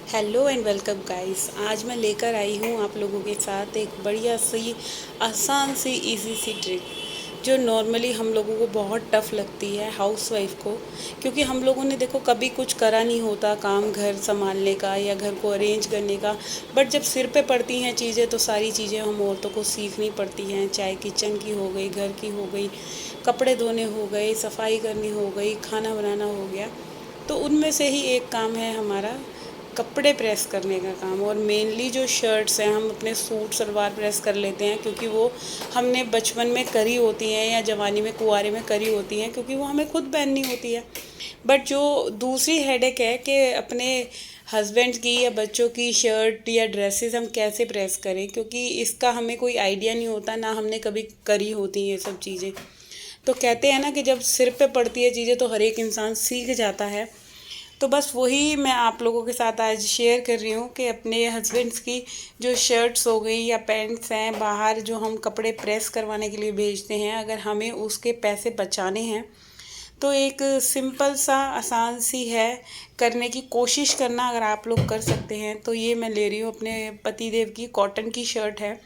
Hello and welcome guys. आज मैं लेकर आई हूँ आप लोगों के साथ एक बढ़िया सी आसान सी इजी सी ट्रिक जो नॉर्मली हम लोगों को बहुत टफ लगती है हाउसवाइफ को। क्योंकि हम लोगों ने देखो कभी कुछ करा नहीं होता काम घर संभालने का या घर को अरेंज करने का। बट जब सिर पे पड़ती हैं चीज़ें तो सारी चीज़ें हम औरतों को सीखनी पड़ती हैं, चाहे किचन की हो गई, घर की हो गई, कपड़े धोने हो गए, सफाई करनी हो गई, खाना बनाना हो गया। तो उनमें से ही एक काम है हमारा कपड़े प्रेस करने का काम। और मेनली जो शर्ट्स हैं हम अपने सूट सलवार प्रेस कर लेते हैं क्योंकि वो हमने बचपन में करी होती हैं या जवानी में कुंवारे में करी होती हैं, क्योंकि वो हमें खुद पहननी होती है। बट जो दूसरी हेडेक है कि अपने हस्बैंड की या बच्चों की शर्ट या ड्रेसेस हम कैसे प्रेस करें, क्योंकि इसका हमें कोई आइडिया नहीं होता, ना हमने कभी करी होती ये सब चीज़ें। तो कहते हैं ना कि जब सिर पे पड़ती है चीज़ें तो हर एक इंसान सीख जाता है। तो बस वही मैं आप लोगों के साथ आज शेयर कर रही हूँ कि अपने हस्बैंड्स की जो शर्ट्स हो गई या पैंट्स हैं, बाहर जो हम कपड़े प्रेस करवाने के लिए भेजते हैं, अगर हमें उसके पैसे बचाने हैं तो एक सिंपल सा आसान सी है, करने की कोशिश करना। अगर आप लोग कर सकते हैं तो ये मैं ले रही हूँ अपने पति देव की कॉटन की शर्ट है।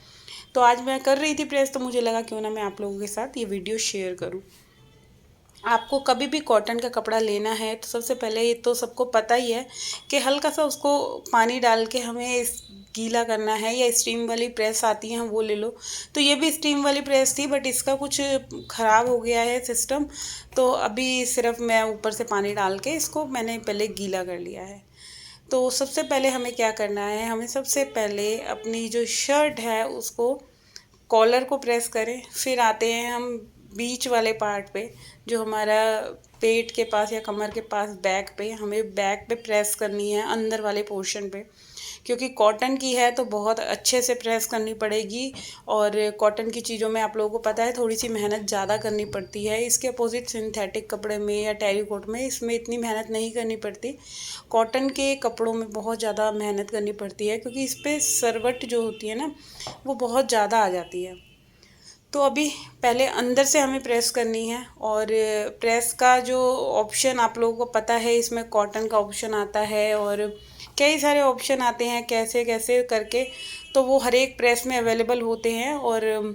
तो आज मैं कर रही थी प्रेस तो मुझे लगा क्यों ना मैं आप लोगों के साथ ये वीडियो शेयर करूँ। आपको कभी भी कॉटन का कपड़ा लेना है तो सबसे पहले ये तो सबको पता ही है कि हल्का सा उसको पानी डाल के हमें गीला करना है, या स्टीम वाली प्रेस आती है वो ले लो। तो ये भी स्टीम वाली प्रेस थी बट इसका कुछ ख़राब हो गया है सिस्टम। तो अभी सिर्फ मैं ऊपर से पानी डाल के इसको मैंने पहले गीला कर लिया है। तो सबसे पहले हमें क्या करना है, हमें सबसे पहले अपनी जो शर्ट है उसको कॉलर को प्रेस करें। फिर आते हैं हम बीच वाले पार्ट पे, जो हमारा पेट के पास या कमर के पास बैक पे, हमें बैक पे प्रेस करनी है अंदर वाले पोर्शन पे। क्योंकि कॉटन की है तो बहुत अच्छे से प्रेस करनी पड़ेगी। और कॉटन की चीज़ों में आप लोगों को पता है थोड़ी सी मेहनत ज़्यादा करनी पड़ती है। इसके अपोजिट सिंथेटिक कपड़े में या टेरिकॉट में इसमें इतनी मेहनत नहीं करनी पड़ती। कॉटन के कपड़ों में बहुत ज़्यादा मेहनत करनी पड़ती है क्योंकि इस पर सरवट जो होती है ना वो बहुत ज़्यादा आ जाती है। तो अभी पहले अंदर से हमें प्रेस करनी है। और प्रेस का जो ऑप्शन आप लोगों को पता है, इसमें कॉटन का ऑप्शन आता है और कई सारे ऑप्शन आते हैं कैसे कैसे करके। तो वो हर एक प्रेस में अवेलेबल होते हैं। और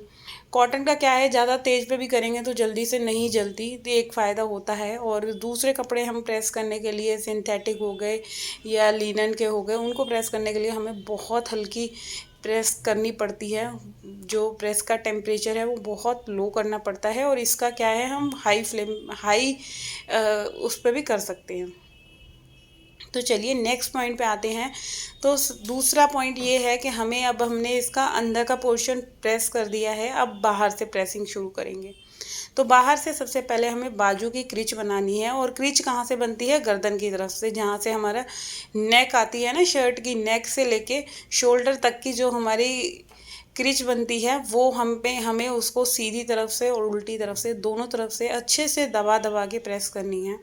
कॉटन का क्या है, ज़्यादा तेज़ पे भी करेंगे तो जल्दी से नहीं जलती, तो एक फ़ायदा होता है। और दूसरे कपड़े हम प्रेस करने के लिए सिंथेटिक हो गए या लिनन के हो गए, उनको प्रेस करने के लिए हमें बहुत हल्की प्रेस करनी पड़ती है। जो प्रेस का टेम्परेचर है वो बहुत लो करना पड़ता है। और इसका क्या है, हम हाई उस पर भी कर सकते हैं। तो चलिए नेक्स्ट पॉइंट पे आते हैं। तो दूसरा पॉइंट ये है कि हमें अब हमने इसका अंदर का पोर्शन प्रेस कर दिया है, अब बाहर से प्रेसिंग शुरू करेंगे। तो बाहर से सबसे पहले हमें बाजू की क्रिच बनानी है। और क्रिच कहाँ से बनती है, गर्दन की तरफ से, जहाँ से हमारा नेक आती है ना, शर्ट की नेक से लेके शोल्डर तक की जो हमारी क्रिच बनती है वो हमें उसको सीधी तरफ से और उल्टी तरफ से दोनों तरफ से अच्छे से दबा दबा के प्रेस करनी है।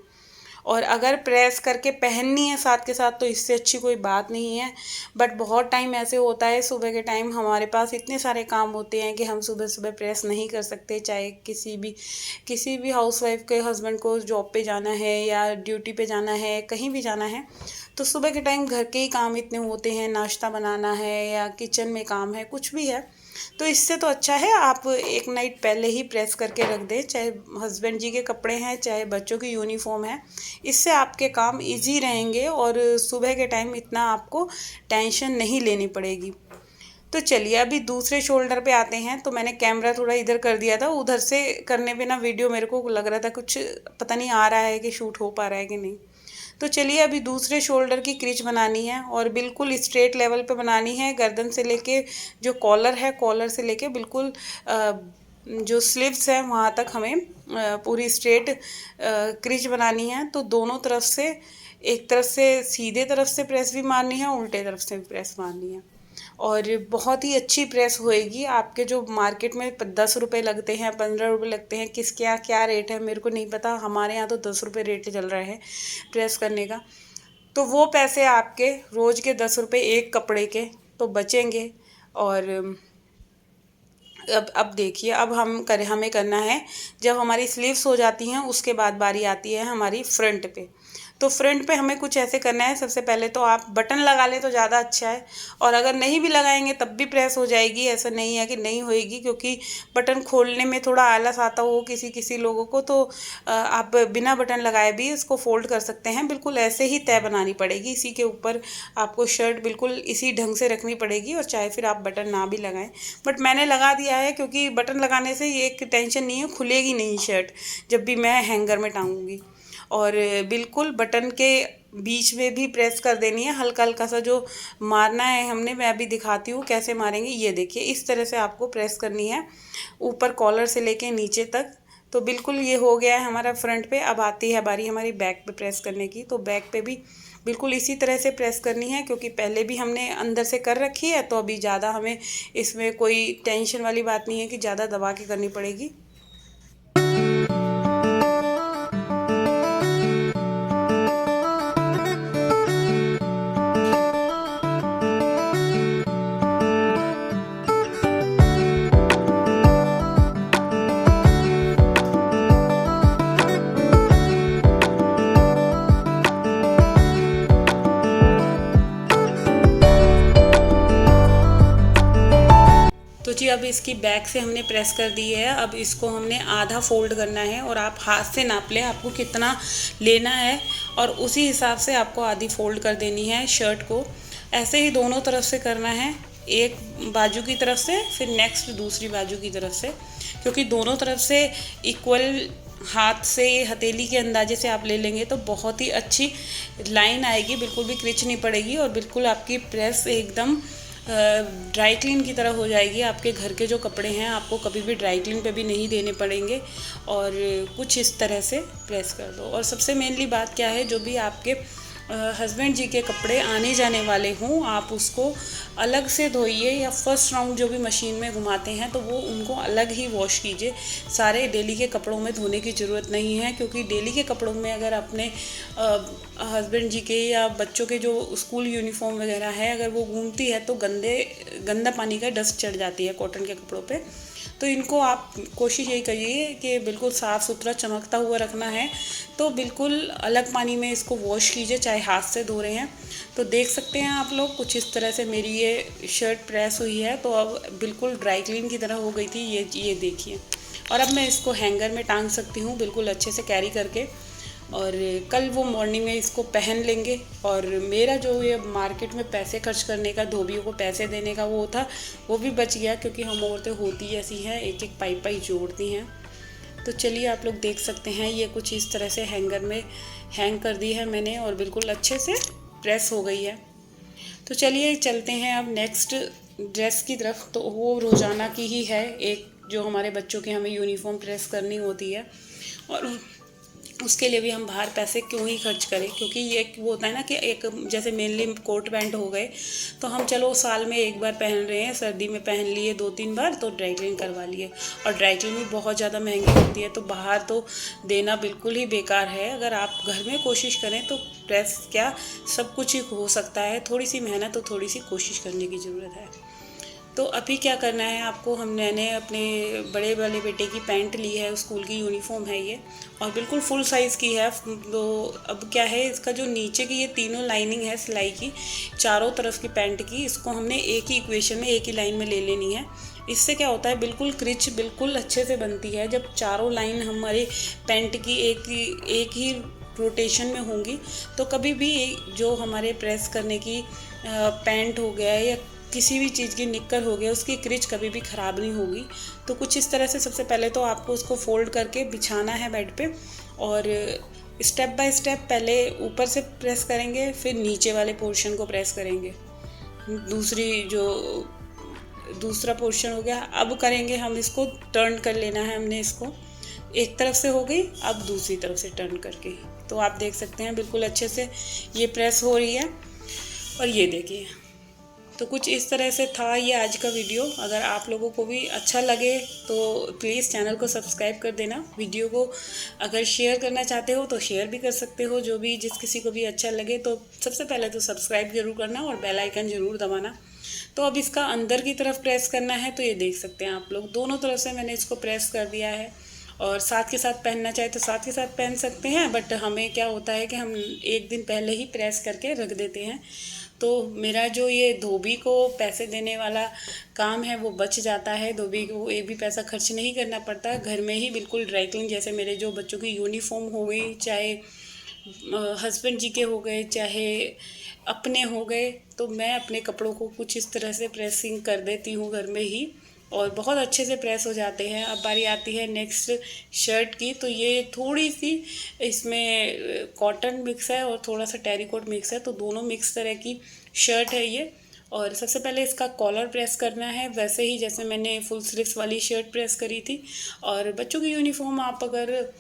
और अगर प्रेस करके पहननी है साथ के साथ तो इससे अच्छी कोई बात नहीं है। बट बहुत टाइम ऐसे होता है सुबह के टाइम हमारे पास इतने सारे काम होते हैं कि हम सुबह सुबह प्रेस नहीं कर सकते, चाहे किसी भी हाउसवाइफ के हस्बैंड को जॉब पे जाना है या ड्यूटी पे जाना है, कहीं भी जाना है। तो सुबह के टाइम घर के ही काम इतने होते हैं, नाश्ता बनाना है या किचन में काम है, कुछ भी है। तो इससे तो अच्छा है आप एक नाइट पहले ही प्रेस करके रख दें, चाहे हस्बैंड जी के कपड़े हैं चाहे बच्चों की यूनिफॉर्म है। इससे आपके काम इजी रहेंगे और सुबह के टाइम इतना आपको टेंशन नहीं लेनी पड़ेगी। तो चलिए अभी दूसरे शोल्डर पे आते हैं। तो मैंने कैमरा थोड़ा इधर कर दिया था, उधर से करने पे ना वीडियो मेरे को लग रहा था कुछ पता नहीं आ रहा है कि शूट हो पा रहा है कि नहीं। तो चलिए अभी दूसरे शोल्डर की क्रीच बनानी है और बिल्कुल स्ट्रेट लेवल पे बनानी है। गर्दन से लेके जो कॉलर है, कॉलर से लेके बिल्कुल जो स्लीव्स है वहाँ तक हमें पूरी स्ट्रेट क्रीच बनानी है। तो दोनों तरफ से, एक तरफ से सीधे तरफ से प्रेस भी मारनी है, उल्टे तरफ से भी प्रेस मारनी है। और बहुत ही अच्छी प्रेस होएगी। आपके जो मार्केट में 10 रुपये लगते हैं, 15 रुपये लगते हैं, किस क्या क्या रेट है मेरे को नहीं पता, हमारे यहाँ तो 10 रुपये रेट चल रहा है प्रेस करने का। तो वो पैसे आपके रोज़ के 10 रुपये एक कपड़े के तो बचेंगे। और अब देखिए, अब हमें करना है, जब हमारी स्लीव्स हो जाती हैं उसके बाद बारी आती है हमारी फ्रंट पे। तो फ्रंट पे हमें कुछ ऐसे करना है। सबसे पहले तो आप बटन लगा लें तो ज़्यादा अच्छा है, और अगर नहीं भी लगाएंगे तब भी प्रेस हो जाएगी, ऐसा नहीं है कि नहीं होएगी, क्योंकि बटन खोलने में थोड़ा आलस आता हो किसी किसी लोगों को, तो आप बिना बटन लगाए भी इसको फोल्ड कर सकते हैं। बिल्कुल ऐसे ही तय बनानी पड़ेगी, इसी के ऊपर आपको शर्ट बिल्कुल इसी ढंग से रखनी पड़ेगी, और चाहे फिर आप बटन ना भी लगाएं। बट मैंने लगा दिया है, क्योंकि बटन लगाने से ये एक टेंशन नहीं है, खुलेगी नहीं शर्ट जब भी मैं हैंगर में टांगूंगी। और बिल्कुल बटन के बीच में भी प्रेस कर देनी है, हल्का हल्का सा जो मारना है हमने, मैं अभी दिखाती हूँ कैसे मारेंगे। ये देखिए, इस तरह से आपको प्रेस करनी है ऊपर कॉलर से लेके नीचे तक। तो बिल्कुल ये हो गया है हमारा फ्रंट पे। अब आती है बारी हमारी बैक पे प्रेस करने की। तो बैक पे भी बिल्कुल इसी तरह से प्रेस करनी है, क्योंकि पहले भी हमने अंदर से कर रखी है, तो अभी ज़्यादा हमें इसमें कोई टेंशन वाली बात नहीं है कि ज़्यादा दबा के करनी पड़ेगी। तो जी अब इसकी बैक से हमने प्रेस कर दी है। अब इसको हमने आधा फोल्ड करना है, और आप हाथ से नाप लें आपको कितना लेना है, और उसी हिसाब से आपको आधी फोल्ड कर देनी है शर्ट को। ऐसे ही दोनों तरफ से करना है, एक बाजू की तरफ से, फिर नेक्स्ट दूसरी बाजू की तरफ से, क्योंकि दोनों तरफ से इक्वल हाथ से हथेली के अंदाजे से आप ले लेंगे तो बहुत ही अच्छी लाइन आएगी, बिल्कुल भी क्रिच नहीं पड़ेगी, और बिल्कुल आपकी प्रेस एकदम ड्राई क्लीन की तरह हो जाएगी। आपके घर के जो कपड़े हैं आपको कभी भी ड्राई क्लीन पे भी नहीं देने पड़ेंगे। और कुछ इस तरह से प्रेस कर दो। और सबसे मेनली बात क्या है, जो भी आपके हस्बैंड जी के कपड़े आने जाने वाले हों, आप उसको अलग से धोइए, या फर्स्ट राउंड जो भी मशीन में घुमाते हैं तो वो उनको अलग ही वॉश कीजिए। सारे डेली के कपड़ों में धोने की ज़रूरत नहीं है, क्योंकि डेली के कपड़ों में अगर अपने हस्बैंड जी के या बच्चों के जो स्कूल यूनिफॉर्म वगैरह है, अगर वो घूमती है तो गंदा पानी का डस्ट चढ़ जाती है कॉटन के कपड़ों पे। तो इनको आप कोशिश यही करिए कि बिल्कुल साफ़ सुथरा चमकता हुआ रखना है। तो बिल्कुल अलग पानी में इसको वॉश कीजिए, चाहे हाथ से धो रहे हैं। तो देख सकते हैं आप लोग, कुछ इस तरह से मेरी ये शर्ट प्रेस हुई है, तो अब बिल्कुल ड्राई क्लीन की तरह हो गई थी। ये देखिए। और अब मैं इसको हैंगर में टांग सकती हूँ बिल्कुल अच्छे से कैरी करके, और कल वो मॉर्निंग में इसको पहन लेंगे। और मेरा जो ये मार्केट में पैसे खर्च करने का, धोबियों को पैसे देने का वो था, वो भी बच गया, क्योंकि हम औरतें होती ऐसी हैं, एक एक पाई जोड़ती हैं। तो चलिए आप लोग देख सकते हैं, ये कुछ इस तरह से हैंगर में हैंग कर दी है मैंने, और बिल्कुल अच्छे से प्रेस हो गई है। तो चलिए चलते हैं अब नेक्स्ट ड्रेस की तरफ। तो वो रोज़ाना की ही है, एक जो हमारे बच्चों की हमें यूनिफॉर्म प्रेस करनी होती है, और उसके लिए भी हम बाहर पैसे क्यों ही खर्च करें, क्योंकि ये वो होता है ना कि एक जैसे मेनली कोट पैंट हो गए, तो हम चलो साल में एक बार पहन रहे हैं, सर्दी में पहन लिए 2-3 बार, तो ड्राई क्लीन करवा लिए। और ड्राई क्लीन भी बहुत ज़्यादा महंगी होती है, तो बाहर तो देना बिल्कुल ही बेकार है। अगर आप घर में कोशिश करें तो प्रेस क्या, सब कुछ ही हो सकता है। थोड़ी सी मेहनत और थोड़ी सी कोशिश करने की ज़रूरत है। तो अभी क्या करना है आपको, मैंने अपने बड़े वाले बेटे की पैंट ली है, स्कूल की यूनिफॉर्म है ये, और बिल्कुल फुल साइज़ की है। तो अब क्या है, इसका जो नीचे की ये तीनों लाइनिंग है सिलाई की, चारों तरफ की पैंट की, इसको हमने एक ही इक्वेशन में, एक ही लाइन में ले लेनी है। इससे क्या होता है, बिल्कुल क्रिच बिल्कुल अच्छे से बनती है। जब चारों लाइन हमारे पैंट की एक ही रोटेशन में होंगी, तो कभी भी जो हमारे प्रेस करने की पैंट हो गया या किसी भी चीज़ की निक्कर हो गया, उसकी क्रिच कभी भी ख़राब नहीं होगी। तो कुछ इस तरह से सबसे पहले तो आपको उसको फोल्ड करके बिछाना है बेड पे, और स्टेप बाय स्टेप पहले ऊपर से प्रेस करेंगे, फिर नीचे वाले पोर्शन को प्रेस करेंगे। दूसरा पोर्शन हो गया, अब करेंगे हम इसको टर्न कर लेना है हमने इसको, एक तरफ से हो गई, अब दूसरी तरफ से टर्न करके। तो आप देख सकते हैं बिल्कुल अच्छे से ये प्रेस हो रही है। और ये देखिए, तो कुछ इस तरह से था ये आज का वीडियो। अगर आप लोगों को भी अच्छा लगे तो प्लीज़ चैनल को सब्सक्राइब कर देना। वीडियो को अगर शेयर करना चाहते हो तो शेयर भी कर सकते हो, जो भी जिस किसी को भी अच्छा लगे। तो सबसे पहले तो सब्सक्राइब ज़रूर करना और बेल आइकन ज़रूर दबाना। तो अब इसका अंदर की तरफ प्रेस करना है, तो ये देख सकते हैं आप लोग, दोनों तरफ से मैंने इसको प्रेस कर दिया है। और साथ के साथ पहनना चाहे तो साथ के साथ पहन सकते हैं, बट हमें क्या होता है कि हम एक दिन पहले ही प्रेस करके रख देते हैं। तो मेरा जो ये धोबी को पैसे देने वाला काम है वो बच जाता है। धोबी को एक भी पैसा खर्च नहीं करना पड़ता, घर में ही बिल्कुल ड्राई क्लीन, जैसे मेरे जो बच्चों की यूनिफॉर्म हो गई, चाहे हस्बैंड जी के हो गए, चाहे अपने हो गए, तो मैं अपने कपड़ों को कुछ इस तरह से प्रेसिंग कर देती हूँ घर में ही, और बहुत अच्छे से प्रेस हो जाते हैं। अब बारी आती है नेक्स्ट शर्ट की। तो ये थोड़ी सी इसमें कॉटन मिक्स है और थोड़ा सा टेरिकॉट मिक्स है, तो दोनों मिक्स तरह की शर्ट है ये। और सबसे पहले इसका कॉलर प्रेस करना है, वैसे ही जैसे मैंने फुल स्लीव्स वाली शर्ट प्रेस करी थी। और बच्चों की यूनिफॉर्म आप अगर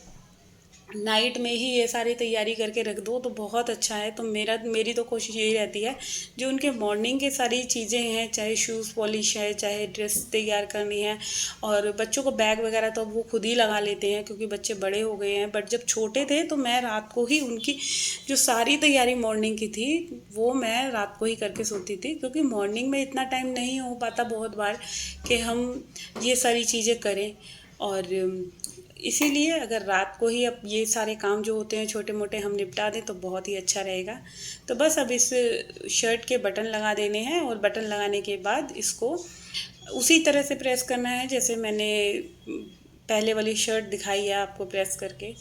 नाइट में ही ये सारी तैयारी करके रख दो तो बहुत अच्छा है। तो मेरी तो कोशिश यही रहती है, जो उनके मॉर्निंग की सारी चीज़ें हैं, चाहे शूज़ पॉलिश है, चाहे ड्रेस तैयार करनी है, और बच्चों को बैग वगैरह तो वो खुद ही लगा लेते हैं क्योंकि बच्चे बड़े हो गए हैं। बट जब छोटे थे तो मैं रात को ही उनकी जो सारी तैयारी मॉर्निंग की थी वो मैं रात को ही करके सोती थी, क्योंकि मॉर्निंग में इतना टाइम नहीं हो पाता बहुत बार कि हम ये सारी चीज़ें करें। और इसीलिए अगर रात को ही अब ये सारे काम जो होते हैं छोटे मोटे हम निपटा दें तो बहुत ही अच्छा रहेगा। तो बस अब इस शर्ट के बटन लगा देने हैं, और बटन लगाने के बाद इसको उसी तरह से प्रेस करना है जैसे मैंने पहले वाली शर्ट दिखाई है आपको प्रेस करके।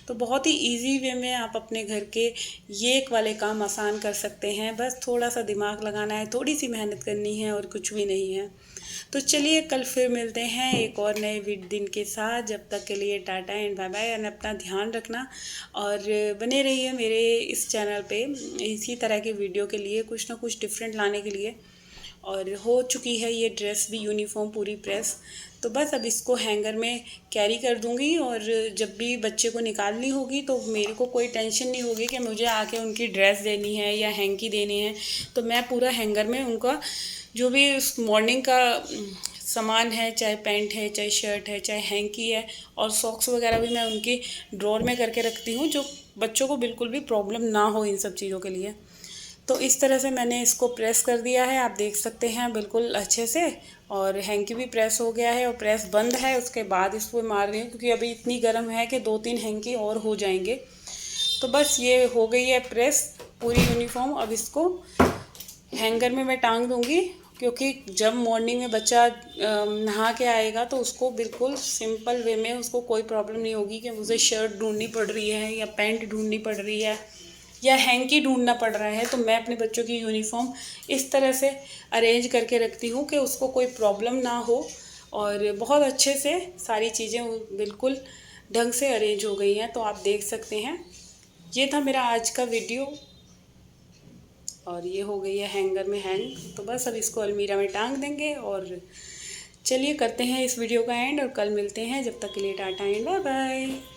तो बहुत ही इजी वे में आप अपने घर के ये एक वाले काम आसान कर सकते हैं। बस थोड़ा सा दिमाग लगाना है, थोड़ी सी मेहनत करनी है, और कुछ भी नहीं है। तो चलिए कल फिर मिलते हैं एक और नए दिन के साथ। जब तक के लिए tata and bye bye, and अपना ध्यान रखना, और बने रहिए मेरे इस चैनल पे इसी तरह के वीडियो के लिए, कुछ ना कुछ डिफरेंट लाने के लिए। और हो चुकी है ये ड्रेस भी, यूनिफॉर्म पूरी प्रेस। तो बस अब इसको हैंगर में कैरी कर दूंगी, और जब भी बच्चे को निकालनी होगी तो मेरे को कोई टेंशन नहीं होगी कि मुझे आके उनकी ड्रेस देनी है या हैंकी देनी है। तो मैं पूरा हैंगर में उनका जो भी उस मॉर्निंग का सामान है, चाहे पैंट है, चाहे शर्ट है, चाहे हैंकी है, और सॉक्स वगैरह भी मैं उनकी ड्रॉर में करके रखती हूँ, जो बच्चों को बिल्कुल भी प्रॉब्लम ना हो इन सब चीज़ों के लिए। तो इस तरह से मैंने इसको प्रेस कर दिया है, आप देख सकते हैं बिल्कुल अच्छे से। और हैंकी भी प्रेस हो गया है और प्रेस बंद है। उसके बाद इसको मार रही हूँ क्योंकि अभी इतनी गर्म है कि 2-3 हैंकी और हो जाएंगे। तो बस ये हो गई है प्रेस पूरी यूनिफॉर्म। अब इसको हैंगर में मैं टांग दूँगी, क्योंकि जब मॉर्निंग में बच्चा नहा के आएगा तो उसको बिल्कुल सिंपल वे में उसको कोई प्रॉब्लम नहीं होगी कि मुझे शर्ट ढूंढनी पड़ रही है या पैंट ढूंढनी पड़ रही है या हैंकी ढूंढना पड़ रहा है। तो मैं अपने बच्चों की यूनिफॉर्म इस तरह से अरेंज करके रखती हूँ कि उसको कोई प्रॉब्लम ना हो, और बहुत अच्छे से सारी चीज़ें बिल्कुल ढंग से अरेंज हो गई हैं। तो आप देख सकते हैं, ये था मेरा आज का वीडियो, और ये हो गई है हैंगर में हैंग। तो बस अब इसको अलमीरा में टांग देंगे, और चलिए करते हैं इस वीडियो का एंड, और कल मिलते हैं। जब तक के लिए टाटा एंड बाय बाय।